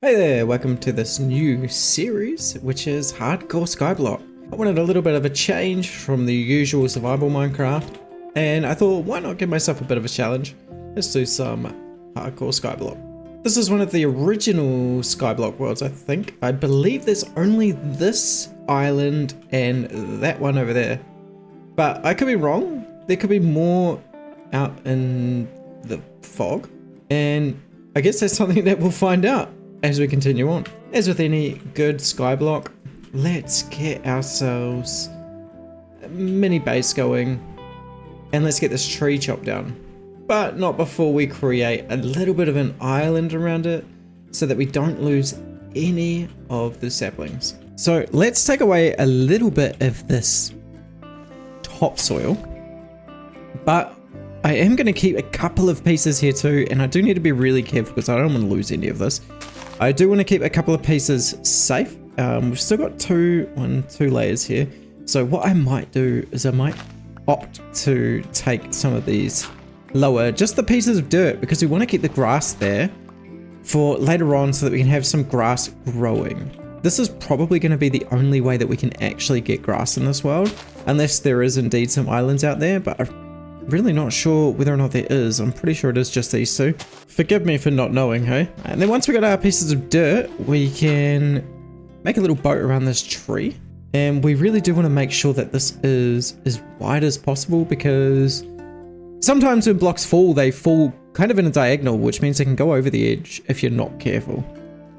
Hey there, welcome to this new series, which is Hardcore Skyblock. I wanted a little bit of a change from the usual survival Minecraft, and I thought, why not give myself a bit of a challenge? Let's do some Hardcore Skyblock. This is one of the original Skyblock worlds, I think. I believe there's only this island and that one over there. But I could be wrong. There could be more out in the fog, and I guess that's something that we'll find out as we continue on. As with any good skyblock, let's get ourselves a mini base going and let's get this tree chopped down. But not before we create a little bit of an island around it so that we don't lose any of the saplings. So let's take away a little bit of this topsoil, but I am going to keep a couple of pieces here too, and I do need to be really careful because I don't want to lose any of this. I do want to keep a couple of pieces safe. We've still got two layers here. So what I might do is I might opt to take some of these lower, just the pieces of dirt, because we want to keep the grass there for later on so that we can have some grass growing. This is probably going to be the only way that we can actually get grass in this world, unless there is indeed some islands out there, but I'm really not sure whether or not there is. I'm pretty sure it is just these two. Forgive me for not knowing, hey? And then once we got our pieces of dirt, we can make a little boat around this tree. And we really do want to make sure that this is as wide as possible, because sometimes when blocks fall, they fall kind of in a diagonal, which means they can go over the edge if you're not careful.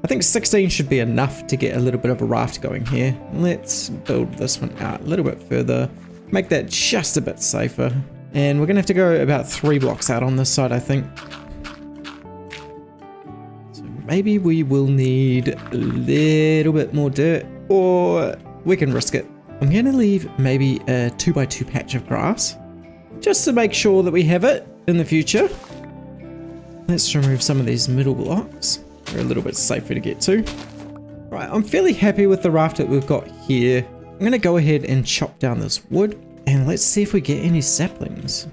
I think 16 should be enough to get a little bit of a raft going here. Let's build this one out a little bit further, make that just a bit safer. And we're going to have to go about 3 blocks out on this side, I think. So maybe we will need a little bit more dirt, or we can risk it. I'm going to leave maybe a 2x2 patch of grass, just to make sure that we have it in the future. Let's remove some of these middle blocks. They're a little bit safer to get to. Right, I'm fairly happy with the raft that we've got here. I'm going to go ahead and chop down this wood. And let's see if we get any saplings.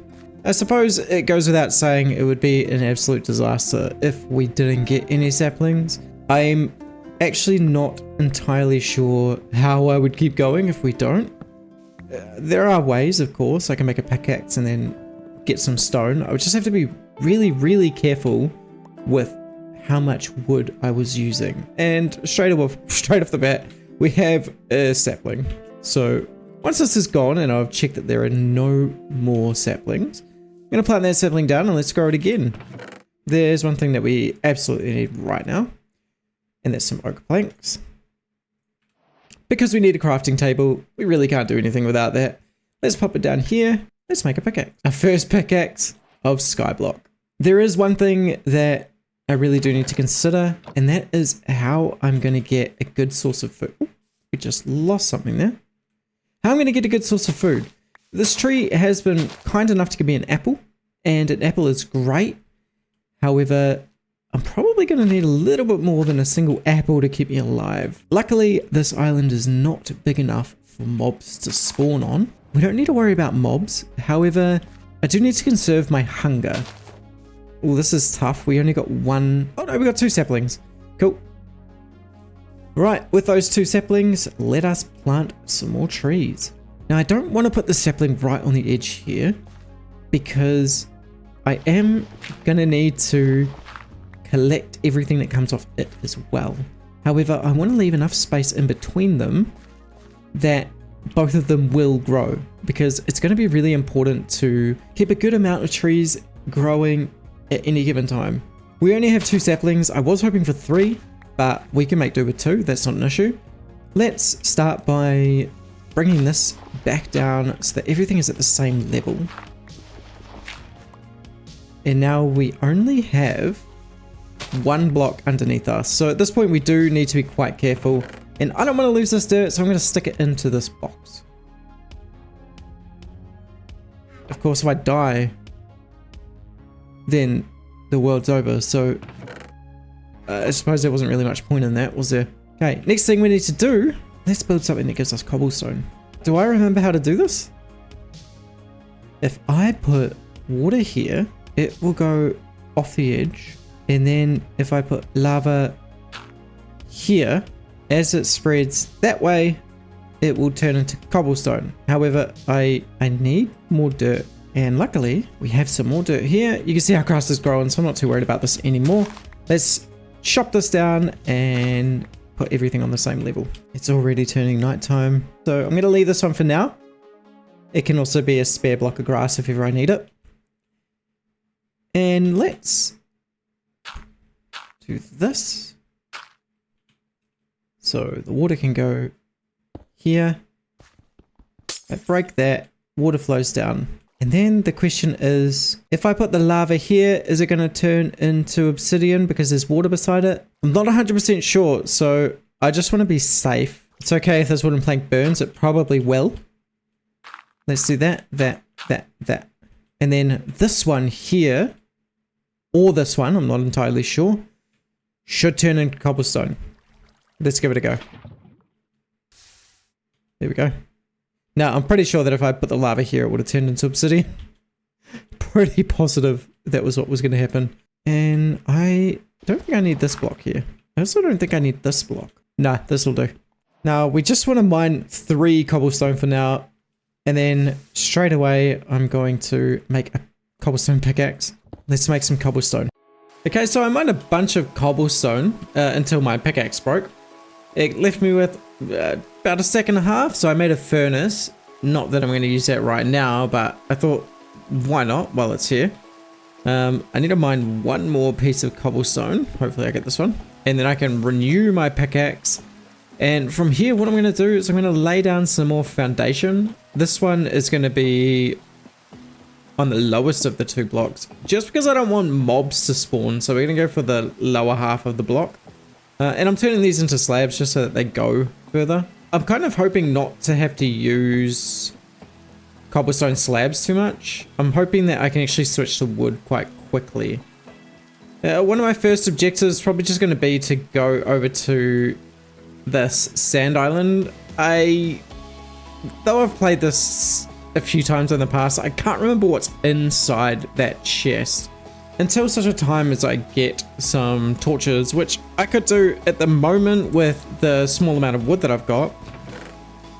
I suppose it goes without saying it would be an absolute disaster if we didn't get any saplings. I'm actually not entirely sure how I would keep going if we don't. There are ways, of course. I can make a pickaxe and then get some stone. I would just have to be really careful with how much wood I was using. And straight off the bat, we have a sapling. So once this is gone and I've checked that there are no more saplings, I'm going to plant that sapling down and let's grow it again. There's one thing that we absolutely need right now, and that's some oak planks. Because we need a crafting table, we really can't do anything without that. Let's pop it down here. Let's make a pickaxe. Our first pickaxe of Skyblock. There is one thing that I really do need to consider, and that is how I'm going to get a good source of food. Ooh, we just lost something there. How I'm going to get a good source of food. This tree has been kind enough to give me an apple, and an apple is great. However, I'm probably going to need a little bit more than a single apple to keep me alive. Luckily, this island is not big enough for mobs to spawn on. We don't need to worry about mobs. However, I do need to conserve my hunger. Oh, this is tough. We only got one. Oh no, we got 2 saplings. Cool. Right, with those 2 saplings, let us plant some more trees. Now, I don't want to put the sapling right on the edge here, because I am going to need to collect everything that comes off it as well. However, I want to leave enough space in between them that both of them will grow, because it's going to be really important to keep a good amount of trees growing at any given time. We only have 2 saplings. I was hoping for 3. But we can make do with 2, that's not an issue. Let's start by bringing this back down so that everything is at the same level. And now we only have 1 block underneath us. So at this point we do need to be quite careful. And I don't want to lose this dirt, so I'm going to stick it into this box. Of course, if I die, then the world's over. So I suppose there wasn't really much point in that, was there? Okay, next thing we need to do, let's build something that gives us cobblestone. Do I remember how to do this? If I put water here, it will go off the edge. And then if I put lava here, as it spreads that way, it will turn into cobblestone. However, I need more dirt. And luckily, we have some more dirt here. You can see how grass is growing, so I'm not too worried about this anymore. Let's chop this down and put everything on the same level. It's already turning nighttime, so I'm going to leave this one for now. It can also be a spare block of grass if ever I need it. And let's do this. So the water can go here. I break that, water flows down. And then the question is, if I put the lava here, is it going to turn into obsidian because there's water beside it? I'm not 100% sure, so I just want to be safe. It's okay if this wooden plank burns, it probably will. Let's do that, that. And then this one here, or this one, I'm not entirely sure, should turn into cobblestone. Let's give it a go. There we go. Now, I'm pretty sure that if I put the lava here, it would have turned into obsidian. Pretty positive that was what was going to happen. And I don't think I need this block here. I also don't think I need this block. Nah, this will do. Now, we just want to mine 3 cobblestone for now. And then straight away, I'm going to make a cobblestone pickaxe. Let's make some cobblestone. Okay, so I mined a bunch of cobblestone until my pickaxe broke. It left me with about a stack and a half, so I made a furnace. Not that I'm going to use that right now, but I thought, why not while it's here? I need to mine one more piece of cobblestone. Hopefully I get this one. And then I can renew my pickaxe. And from here, what I'm going to do is I'm going to lay down some more foundation. This one is going to be on the lowest of the 2 blocks, just because I don't want mobs to spawn. So we're going to go for the lower half of the block. And I'm turning these into slabs just so that they go further. I'm kind of hoping not to have to use cobblestone slabs too much. I'm hoping that I can actually switch to wood quite quickly. One of my first objectives is probably just going to be to go over to this sand island. Though I've played this a few times in the past, I can't remember what's inside that chest. Until such a time as I get some torches, which I could do at the moment with the small amount of wood that I've got.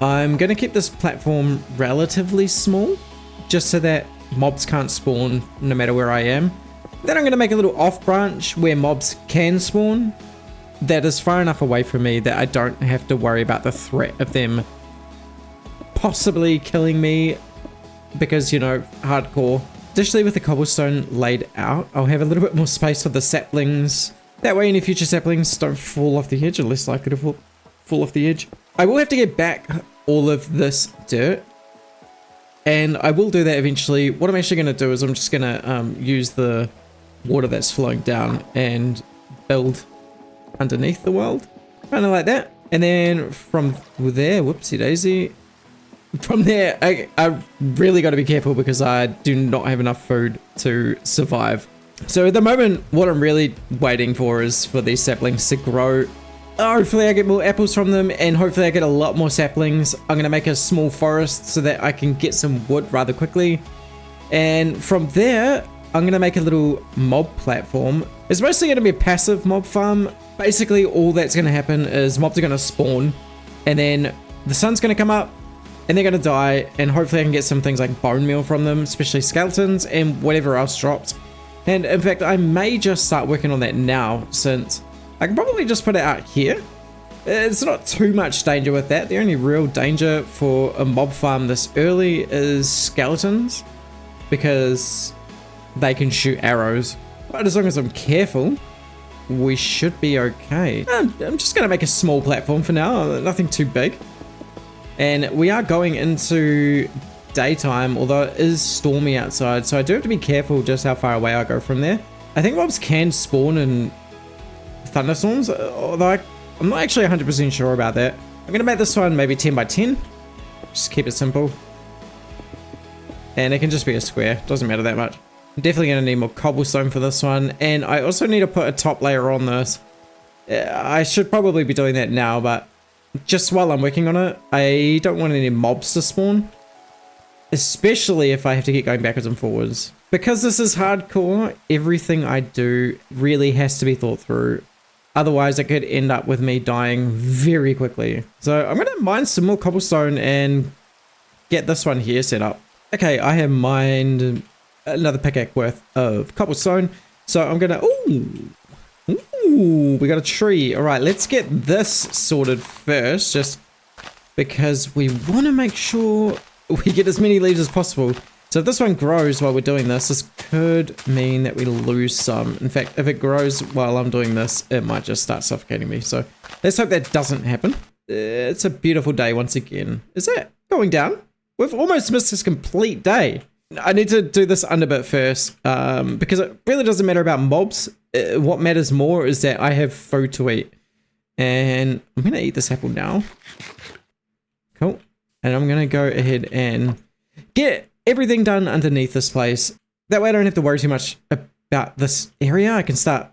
I'm going to keep this platform relatively small, just so that mobs can't spawn no matter where I am. Then I'm going to make a little off branch where mobs can spawn that is far enough away from me that I don't have to worry about the threat of them possibly killing me because, you know, hardcore. Additionally, with the cobblestone laid out, I'll have a little bit more space for the saplings. That way any future saplings don't fall off the edge, or less likely to fall off the edge. I will have to get back all of this dirt, and I will do that eventually. What I'm actually going to do is I'm just going to use the water that's flowing down and build underneath the world. Kind of like that. And then from there, whoopsie daisy. From there, I really got to be careful because I do not have enough food to survive. So at the moment, what I'm really waiting for is for these saplings to grow. Hopefully I get more apples from them, and hopefully I get a lot more saplings. I'm going to make a small forest so that I can get some wood rather quickly. And from there, I'm going to make a little mob platform. It's mostly going to be a passive mob farm. Basically, all that's going to happen is mobs are going to spawn, and then the sun's going to come up, and they're going to die, and hopefully I can get some things like bone meal from them, especially skeletons, and whatever else drops. And in fact, I may just start working on that now, since I can probably just put it out here. It's not too much danger with that. The only real danger for a mob farm this early is skeletons, because they can shoot arrows. But as long as I'm careful, we should be okay. I'm just going to make a small platform for now, nothing too big. And we are going into daytime, although it is stormy outside, so I do have to be careful just how far away I go from there. I think mobs can spawn in thunderstorms, although I'm not actually 100% sure about that. I'm going to make this one maybe 10 by 10. Just keep it simple. And it can just be a square, doesn't matter that much. I'm definitely going to need more cobblestone for this one, and I also need to put a top layer on this. I should probably be doing that now, but just while I'm working on it, I don't want any mobs to spawn, especially if I have to keep going backwards and forwards. Because this is hardcore, everything I do really has to be thought through. Otherwise, it could end up with me dying very quickly. So I'm going to mine some more cobblestone and get this one here set up. Okay, I have mined another pickaxe worth of cobblestone. So I'm going to... Ooh, we got a tree. All right, let's get this sorted first, just because we want to make sure we get as many leaves as possible. So if this one grows while we're doing this, this could mean that we lose some. In fact, if it grows while I'm doing this, it might just start suffocating me. So let's hope that doesn't happen. It's a beautiful day once again. Is it going down? We've almost missed this complete day. I need to do this underbit first, because it really doesn't matter about mobs. What matters more is that I have food to eat. And I'm going to eat this apple now. Cool. And I'm going to go ahead and get everything done underneath this place. That way I don't have to worry too much about this area. I can start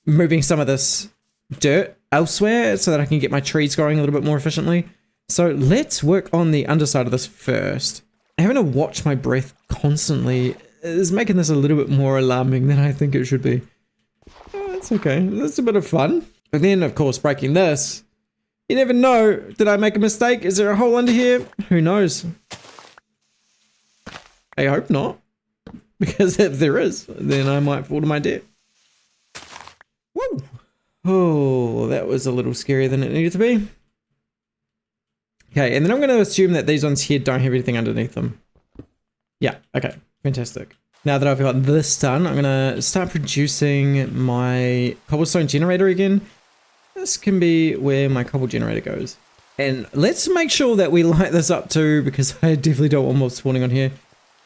moving some of this dirt elsewhere so that I can get my trees growing a little bit more efficiently. So let's work on the underside of this first. Having to watch my breath constantly is making this a little bit more alarming than I think it should be. Oh, that's okay. That's a bit of fun. But then, of course, breaking this, you never know. Did I make a mistake? Is there a hole under here? Who knows? I hope not. Because if there is, then I might fall to my death. Woo! Oh, that was a little scarier than it needed to be. Okay, and then I'm going to assume that these ones here don't have anything underneath them. Yeah, okay, fantastic. Now that I've got this done, I'm going to start producing my cobblestone generator again. This can be where my cobble generator goes. And let's make sure that we light this up too, because I definitely don't want mobs spawning on here.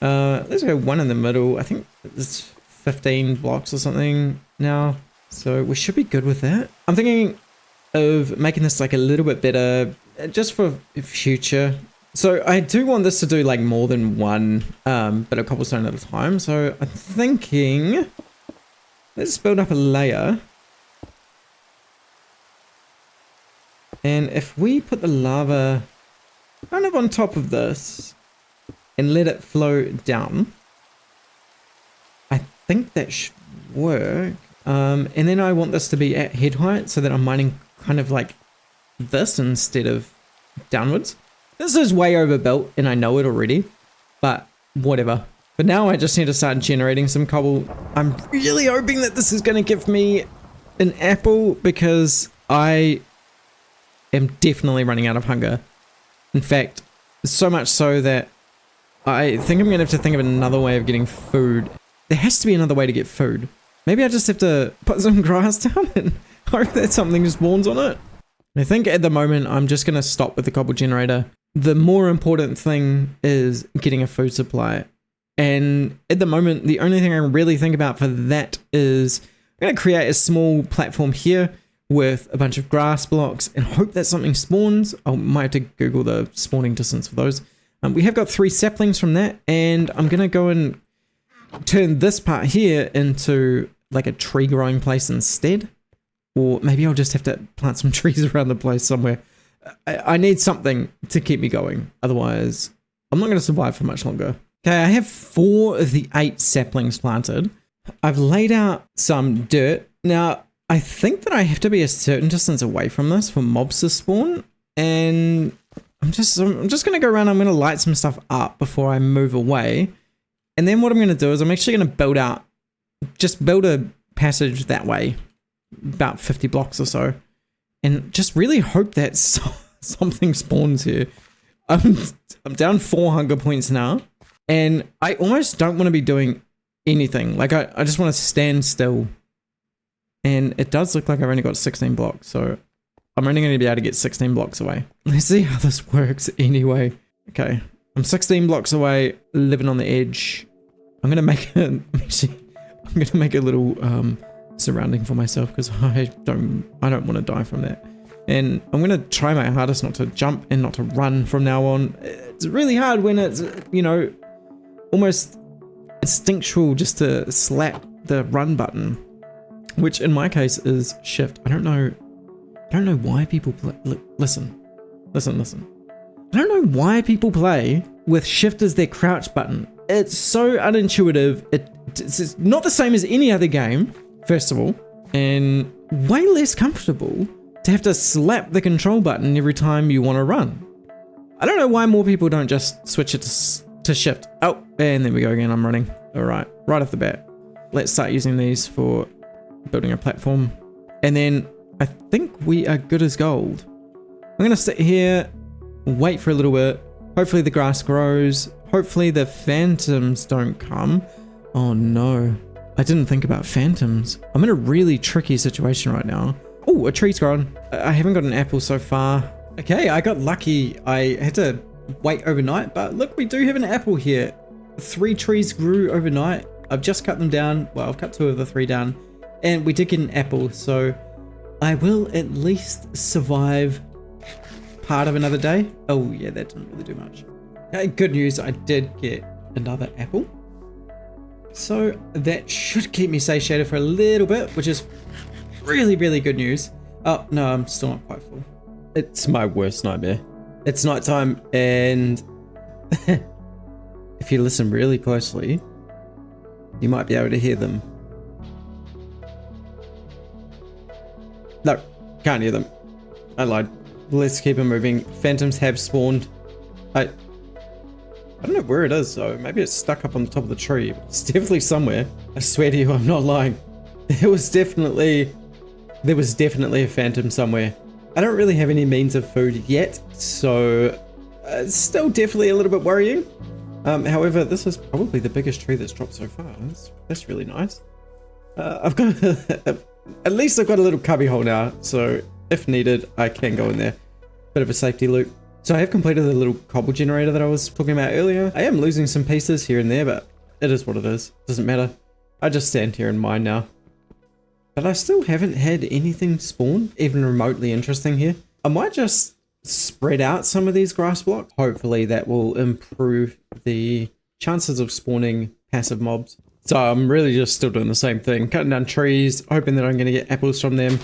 Let's go one in the middle. I think it's 15 blocks or something now. So we should be good with that. I'm thinking of making this like a little bit better just for future. So I do want this to do like more than one bit of cobblestone at a time. So I'm thinking, let's build up a layer. And if we put the lava kind of on top of this and let it flow down, I think that should work. And then I want this to be at head height so that I'm mining kind of like this instead of downwards. This is way overbuilt and I know it already, but whatever. But now I just need to start generating some cobble. I'm really hoping that this is going to give me an apple because I am definitely running out of hunger. In fact, so much so that I think I'm going to have to think of another way of getting food. There has to be another way to get food. Maybe I just have to put some grass down and hope that something spawns on it. I think at the moment I'm just going to stop with the cobble generator. The more important thing is getting a food supply. And at the moment, the only thing I can really think about for that is I'm going to create a small platform here with a bunch of grass blocks and hope that something spawns. I might have to Google the spawning distance for those. We have got 3 saplings from that, and I'm going to go and turn this part here into like a tree growing place instead. Or maybe I'll just have to plant some trees around the place somewhere. I need something to keep me going. Otherwise, I'm not going to survive for much longer. Okay, I have 4 of the 8 saplings planted. I've laid out some dirt. Now, I think that I have to be a certain distance away from this for mobs to spawn. And I'm just going to go around. I'm going to light some stuff up before I move away. And then what I'm going to do is I'm actually going to build a passage that way. About 50 blocks or so, and just really hope that something spawns here. I'm down 4 hunger points now, and I almost don't want to be doing anything. Like I just want to stand still, and it does look like I've only got 16 blocks, so I'm only going to be able to get 16 blocks away. Let's see how this works anyway. Okay, I'm 16 blocks away, living on the edge. I'm gonna make a little surrounding for myself because I don't want to die from that. And I'm going to try my hardest not to jump and not to run from now on. It's really hard when it's, you know, almost instinctual just to slap the run button, which in my case is shift. I don't know why people play. Listen. I don't know why people play with shift as their crouch button. It's so unintuitive. It's not the same as any other game. First of all, and way less comfortable to have to slap the control button every time you want to run. I don't know why more people don't just switch it to shift. Oh, and there we go again, I'm running. All right off the bat. Let's start using these for building a platform. And then I think we are good as gold. I'm gonna sit here, wait for a little bit. Hopefully the grass grows. Hopefully the phantoms don't come. Oh no, I didn't think about phantoms. I'm in a really tricky situation right now. Oh, a tree's grown. I haven't got an apple so far. Okay, I got lucky. I had to wait overnight, but look, we do have an apple here. 3 trees grew overnight. I've just cut them down. Well, I've cut 2 of the 3 down, and we did get an apple, so I will at least survive part of another day. Oh yeah, that didn't really do much. Good news, I did get another apple. So that should keep me satiated for a little bit, which is really, really good news. Oh no, I'm still not quite full. It's my worst nightmare. It's nighttime, and if you listen really closely, you might be able to hear them. No, can't hear them. I lied. Let's keep it moving. Phantoms have spawned. I don't know where it is, though. Maybe it's stuck up on the top of the tree. It's definitely somewhere. I swear to you, I'm not lying. There was definitely a phantom somewhere. I don't really have any means of food yet, so it's still definitely a little bit worrying. However, this is probably the biggest tree that's dropped so far. That's really nice. I've got at least I've got a little cubby hole now, so if needed, I can go in there. Bit of a safety loop. So I have completed the little cobble generator that I was talking about earlier. I am losing some pieces here and there, but it is what it is. Doesn't matter. I just stand here and mine now. But I still haven't had anything spawn, even remotely interesting here. I might just spread out some of these grass blocks. Hopefully that will improve the chances of spawning passive mobs. So I'm really just still doing the same thing. Cutting down trees, hoping that I'm going to get apples from them.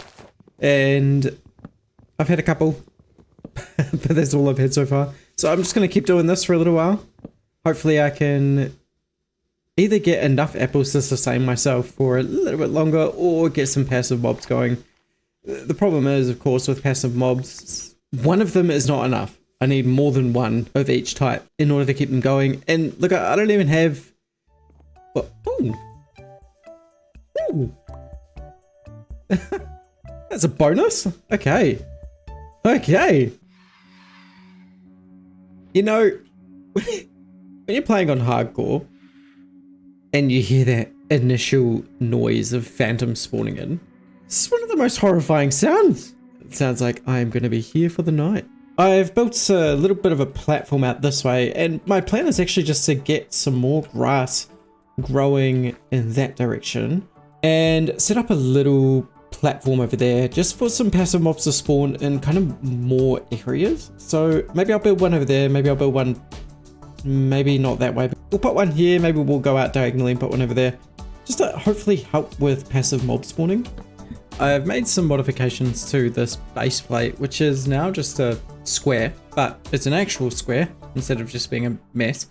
And I've had a couple, but that's all I've had so far. So I'm just going to keep doing this for a little while. Hopefully I can either get enough apples to sustain myself for a little bit longer or get some passive mobs going. The problem is, of course, with passive mobs, one of them is not enough. I need more than one of each type in order to keep them going. And look, I don't even have... What? Ooh. Ooh. That's a bonus? Okay. Okay. You know, when you're playing on hardcore and you hear that initial noise of phantoms spawning in, it's one of the most horrifying sounds. It sounds like I'm going to be here for the night. I've built a little bit of a platform out this way, and my plan is actually just to get some more grass growing in that direction and set up a little platform over there just for some passive mobs to spawn in kind of more areas. So maybe I'll build one over there, maybe I'll build one, maybe not that way, but we'll put one here, maybe we'll go out diagonally and put one over there, just to hopefully help with passive mob spawning. I've made some modifications to this base plate, which is now just a square, but it's an actual square instead of just being a mess.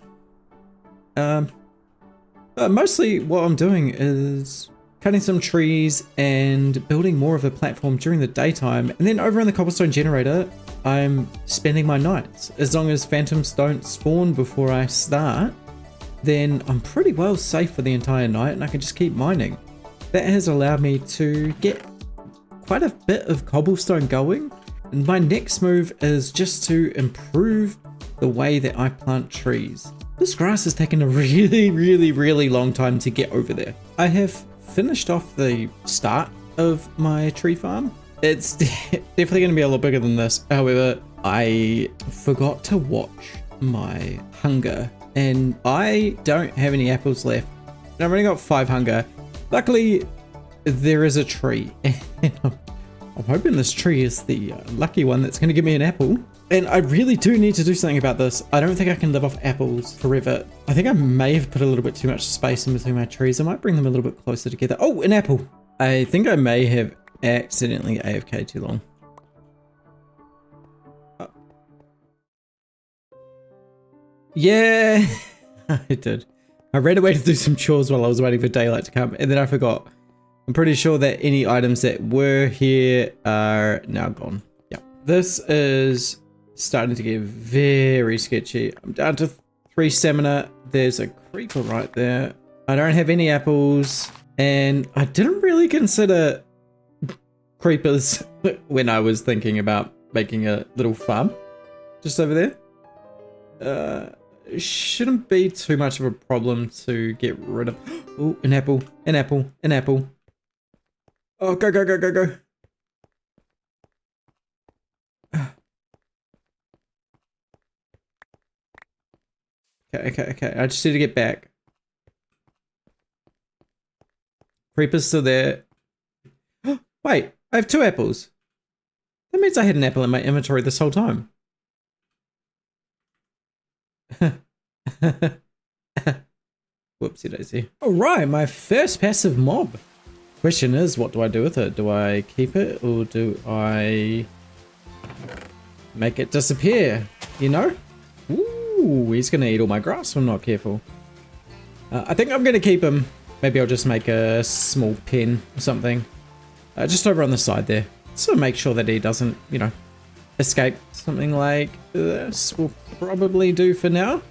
But mostly what I'm doing is cutting some trees and building more of a platform during the daytime, and then over in the cobblestone generator I'm spending my nights. As long as phantoms don't spawn before I start, then I'm pretty well safe for the entire night and I can just keep mining. That has allowed me to get quite a bit of cobblestone going, and my next move is just to improve the way that I plant trees. This grass has taken a really long time to get over there. I have finished off the start of my tree farm. It's definitely going to be a lot bigger than this. However, I forgot to watch my hunger and I don't have any apples left. I've only got 5 hunger. Luckily, there is a tree. I'm hoping this tree is the lucky one that's going to give me an apple. And I really do need to do something about this. I don't think I can live off apples forever. I think I may have put a little bit too much space in between my trees. I might bring them a little bit closer together. Oh, an apple. I think I may have accidentally AFK'd too long. Oh. Yeah, I did. I ran away to do some chores while I was waiting for daylight to come, and then I forgot. I'm pretty sure that any items that were here are now gone. Yeah. This is starting to get very sketchy. I'm down to 3 stamina. There's a creeper right there. I don't have any apples. And I didn't really consider creepers when I was thinking about making a little farm just over there. Shouldn't be too much of a problem to get rid of. Oh, an apple, an apple, an apple. Oh, go, go, go, go, go. Okay. I just need to get back. Creeper's still there. Wait, I have 2 apples. That means I had an apple in my inventory this whole time. Whoopsie daisy. Alright, my first passive mob. Question is, what do I do with it? Do I keep it or do I make it disappear? You know? Ooh, he's gonna eat all my grass if I'm not careful. I think I'm gonna keep him. Maybe I'll just make a small pen or something. Just over on the side there. So make sure that he doesn't, you know, escape. Something like this will probably do for now.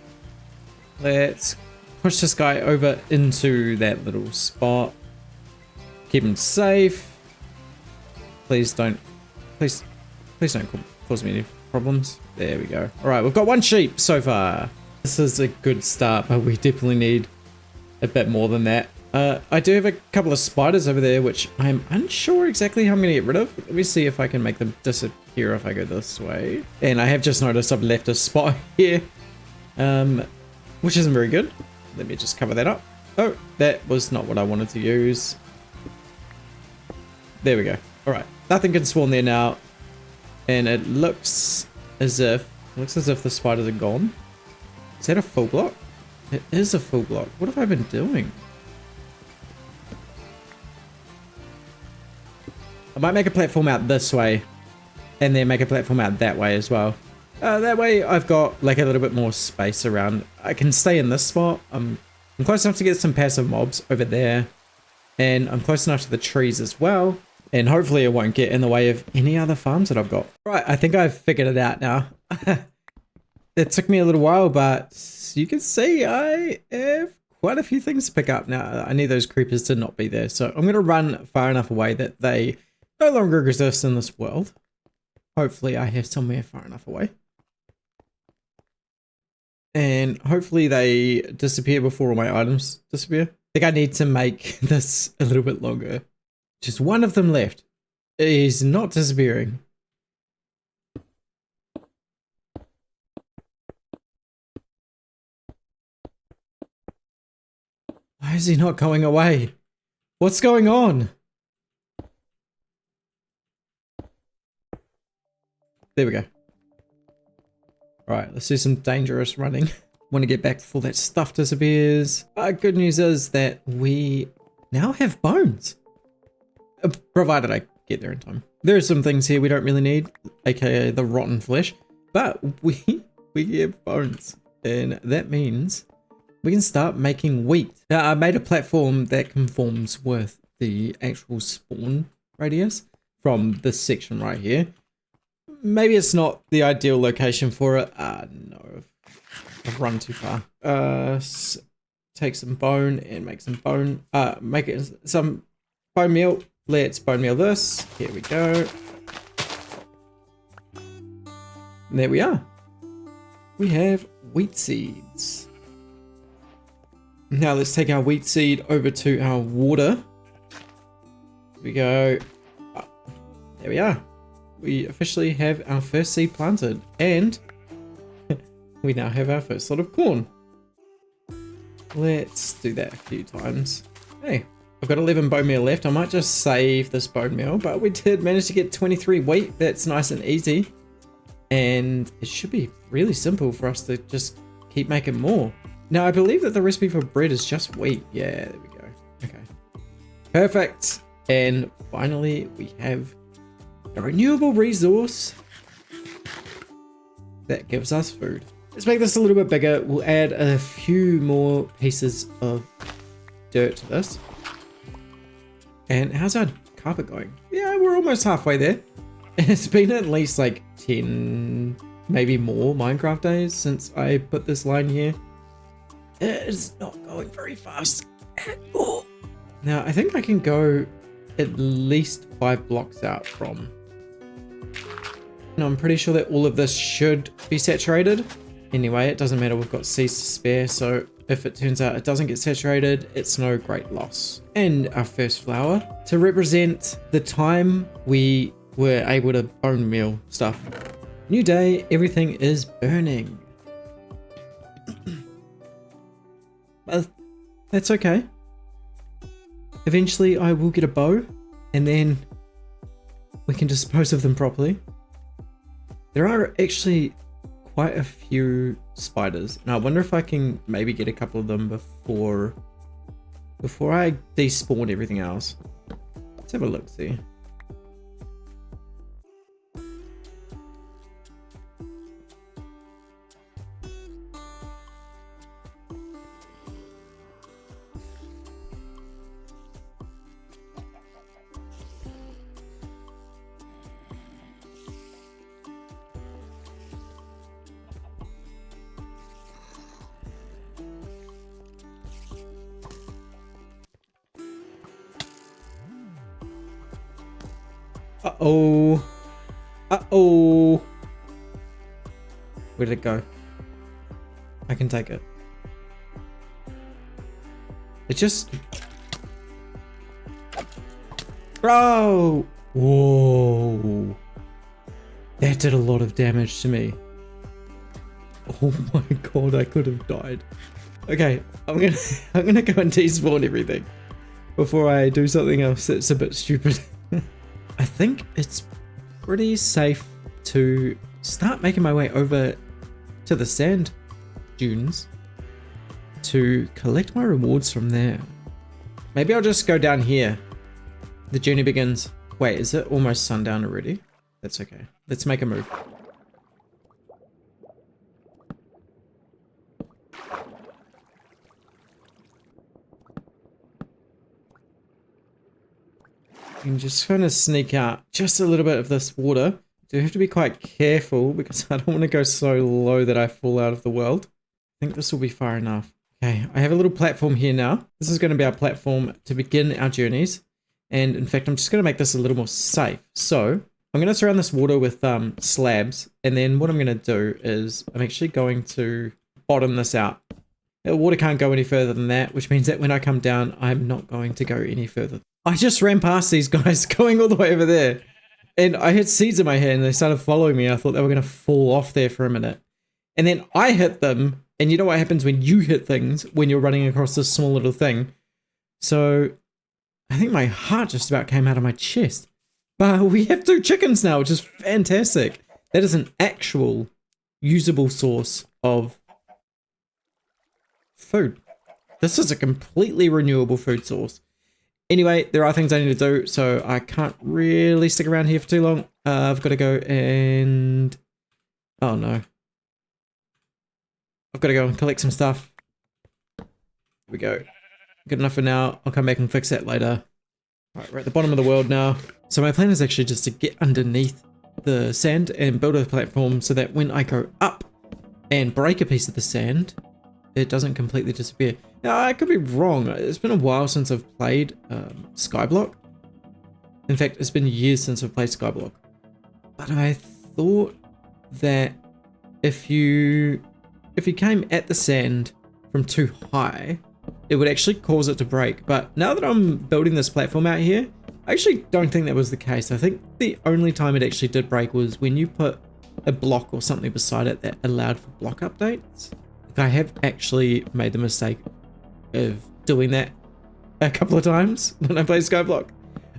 Let's push this guy over into that little spot. Keep him safe. Please don't cause me any problems. There we go. All right, we've got 1 sheep so far. This is a good start, but we definitely need a bit more than that. I do have a couple of spiders over there, which I'm unsure exactly how I'm going to get rid of. Let me see if I can make them disappear if I go this way. And I have just noticed I've left a spot here, which isn't very good. Let me just cover that up. Oh, that was not what I wanted to use. There we go. All right, nothing can spawn there now. And it looks as if the spiders are gone. Is that a full block? It is a full block. What have I been doing? I might make a platform out this way and then make a platform out that way as well. That way I've got like a little bit more space around. I can stay in this spot. I'm close enough to get some passive mobs over there. And I'm close enough to the trees as well. And hopefully it won't get in the way of any other farms that I've got. Right, I think I've figured it out now. It took me a little while, but you can see I have quite a few things to pick up now. I need those creepers to not be there. So I'm going to run far enough away that they no longer exist in this world. Hopefully I have somewhere far enough away. And hopefully they disappear before all my items disappear. I think I need to make this a little bit longer. Just one of them left. He's not disappearing. Why is he not going away? What's going on? There we go. Alright, let's do some dangerous running. Want to get back before that stuff disappears. Good news is that we now have bones. Provided I get there in time. There are some things here we don't really need, aka the rotten flesh, but we have bones. And that means we can start making wheat. Now, I made a platform that conforms with the actual spawn radius from this section right here. Maybe it's not the ideal location for it. No, I've run too far. Take some bone and make some bone. Make it some bone meal. Let's bone meal this. Here we go. And there we are. We have wheat seeds. Now let's take our wheat seed over to our water. Here we go. There we are. We officially have our first seed planted, and we now have our first lot of corn. Let's do that a few times. Hey, I've got 11 bone meal left. I might just save this bone meal, but we did manage to get 23 wheat. That's nice and easy. And it should be really simple for us to just keep making more. Now, I believe that the recipe for bread is just wheat. Yeah, there we go. Okay. Perfect. And finally, we have a renewable resource that gives us food. Let's make this a little bit bigger. We'll add a few more pieces of dirt to this. And how's our carpet going? Yeah, we're almost halfway there. It's been at least like 10, maybe more Minecraft days since I put this line here. It's not going very fast at all. Now, I think I can go at least 5 blocks out from. No, I'm pretty sure that all of this should be saturated. Anyway, it doesn't matter, we've got seeds to spare, so if it turns out it doesn't get saturated, it's no great loss. And our first flower to represent the time we were able to bone meal stuff. New day, everything is burning. But that's okay. Eventually I will get a bow and then we can dispose of them properly. There are actually quite a few spiders, and I wonder if I can maybe get a couple of them before I despawn everything else. Let's have a look, see. Uh-oh. Uh-oh. Where did it go? I can take it. It just... Bro! Whoa. That did a lot of damage to me. Oh my god, I could have died. Okay, I'm gonna go and despawn everything before I do something else that's a bit stupid. I think it's pretty safe to start making my way over to the sand dunes to collect my rewards from there. Maybe I'll just go down here. The journey begins. Wait, is it almost sundown already? That's okay. Let's make a move. And just kind of sneak out just a little bit of this water. Do have to be quite careful because I don't want to go so low that I fall out of the world. I think this will be far enough. Okay, I have a little platform here now. This is going to be our platform to begin our journeys. And in fact, I'm just going to make this a little more safe. So I'm going to surround this water with slabs. And then what I'm going to do is I'm actually going to bottom this out. The water can't go any further than that, which means that when I come down, I'm not going to go any further. I just ran past these guys going all the way over there. And I had seeds in my hand and they started following me. I thought they were going to fall off there for a minute. And then I hit them. And you know what happens when you hit things when you're running across this small little thing. So I think my heart just about came out of my chest. But we have 2 chickens now, which is fantastic. That is an actual usable source of food. This is a completely renewable food source. Anyway, there are things I need to do, so I can't really stick around here for too long. I've got to go and... Oh no. I've got to go and collect some stuff. Here we go. Good enough for now. I'll come back and fix that later. Alright, we're at the bottom of the world now. So my plan is actually just to get underneath the sand and build a platform so that when I go up and break a piece of the sand, it doesn't completely disappear. Now, I could be wrong. It's been a while since I've played Skyblock. In fact, it's been years since I've played Skyblock. But I thought that if you came at the sand from too high, it would actually cause it to break. But now that I'm building this platform out here, I actually don't think that was the case. I think the only time it actually did break was when you put a block or something beside it that allowed for block updates. I have actually made the mistake of doing that a couple of times when I played Skyblock.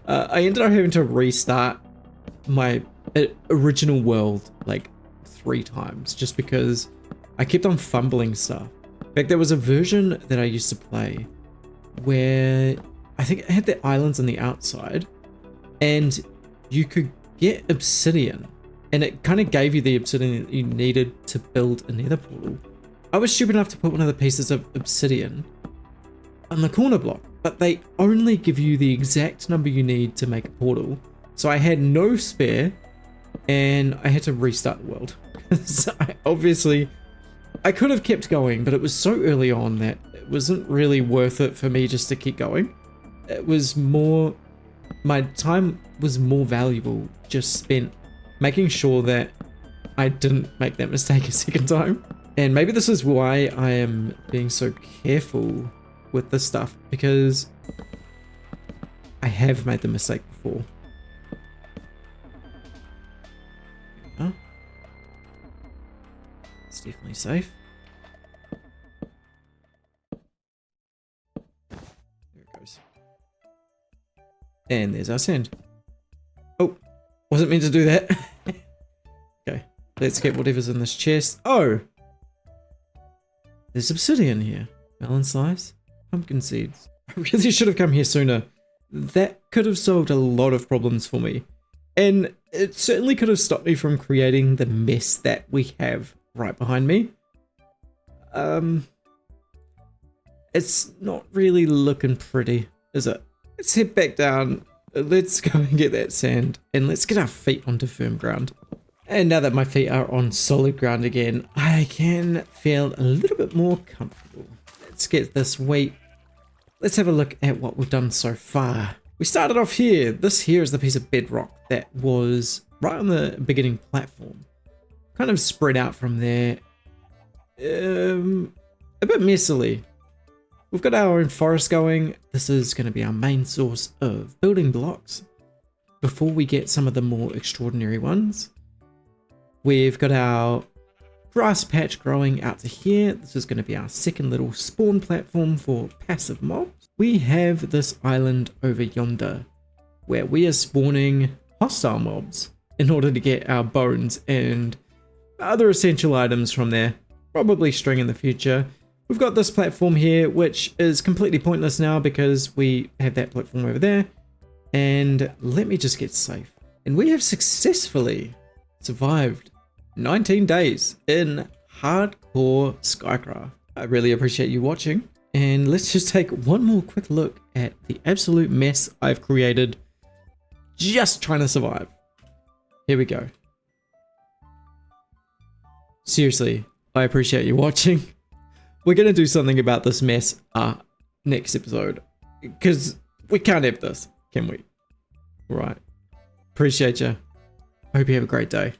I ended up having to restart my original world like 3 times just because I kept on fumbling stuff. In fact, there was a version that I used to play where I think it had the islands on the outside and you could get obsidian and it kind of gave you the obsidian that you needed to build a nether portal. I was stupid enough to put one of the pieces of obsidian on the corner block but they only give you the exact number you need to make a portal. So I had no spare, and I had to restart the world. So obviously, I could have kept going, but it was so early on that it wasn't really worth it for me just to keep going. It was more, my time was more valuable just spent making sure that I didn't make that mistake a second time. And maybe this is why I am being so careful with this stuff, because I have made the mistake before. Oh. It's definitely safe. There it goes. And there's our sand. Oh, wasn't meant to do that. Okay, let's get whatever's in this chest. Oh! There's obsidian here. Melon slice, pumpkin seeds. I really should have come here sooner. That could have solved a lot of problems for me. And it certainly could have stopped me from creating the mess that we have right behind me. It's not really looking pretty, is it? Let's head back down. Let's go and get that sand. And let's get our feet onto firm ground. And now that my feet are on solid ground again, I can feel a little bit more comfortable. Let's get this wheat. Let's have a look at what we've done so far. We started off here. This here is the piece of bedrock that was right on the beginning platform. Kind of spread out from there. A bit messily. We've got our own forest going. This is going to be our main source of building blocks before we get some of the more extraordinary ones. We've got our grass patch growing out to here. This is going to be our second little spawn platform for passive mobs. We have this island over yonder where we are spawning hostile mobs in order to get our bones and other essential items from there. Probably string in the future. We've got this platform here, which is completely pointless now because we have that platform over there. And let me just get safe. And we have successfully survived 19 days in hardcore Skycraft. I really appreciate you watching, and let's just take one more quick look at the absolute mess I've created just trying to survive. Here we go. Seriously, I appreciate you watching. We're gonna do something about this mess next episode, because we can't have this, can we? Right. Appreciate you. Hope you have a great day.